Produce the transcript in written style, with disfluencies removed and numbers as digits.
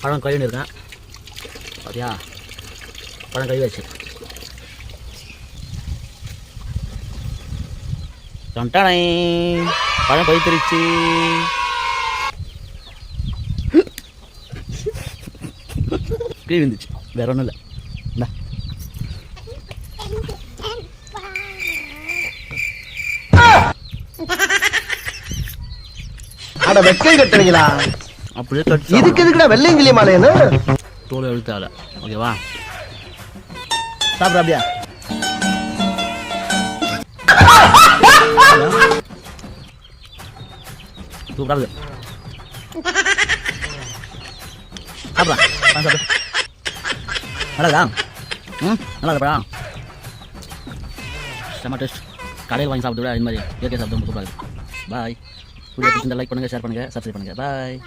பழம் கழுவின்னு இருக்கேன் பார்த்தியா, பழம் கழுவியாச்சு. தொண்டானை பழம் பழுத்துருச்சு. கீழே வந்துச்சு, வேற ஒன்றும் இல்லை. இந்தா அட வெக்கம் கட்டுறீங்களா? அப்படியே கட்டு. இதுக்கு எதுக்குடா வெள்ளையங்கிலி மாலையன்னு தோலை எழுத்தால. ஓகேவா, சாப்பிட்ற அப்படியா? சூப்பராக இருக்கு. சாப்பிட்றா சாப்பிடு. நல்லாதா? நல்லா இருப்பா. செம்ம டேஸ்ட். கடையில் வாங்கி சாப்பிட்டு விட இது மாதிரி இயற்கை சாப்பிட்டு ரொம்ப சூப்பராக இருக்குது. பாய். வீடியோ பிடிச்சிருந்தா லைக் பண்ணுங்கள், ஷேர் பண்ணுங்கள், சப்ஸ்கிரைப் பண்ணுங்கள். பாய்.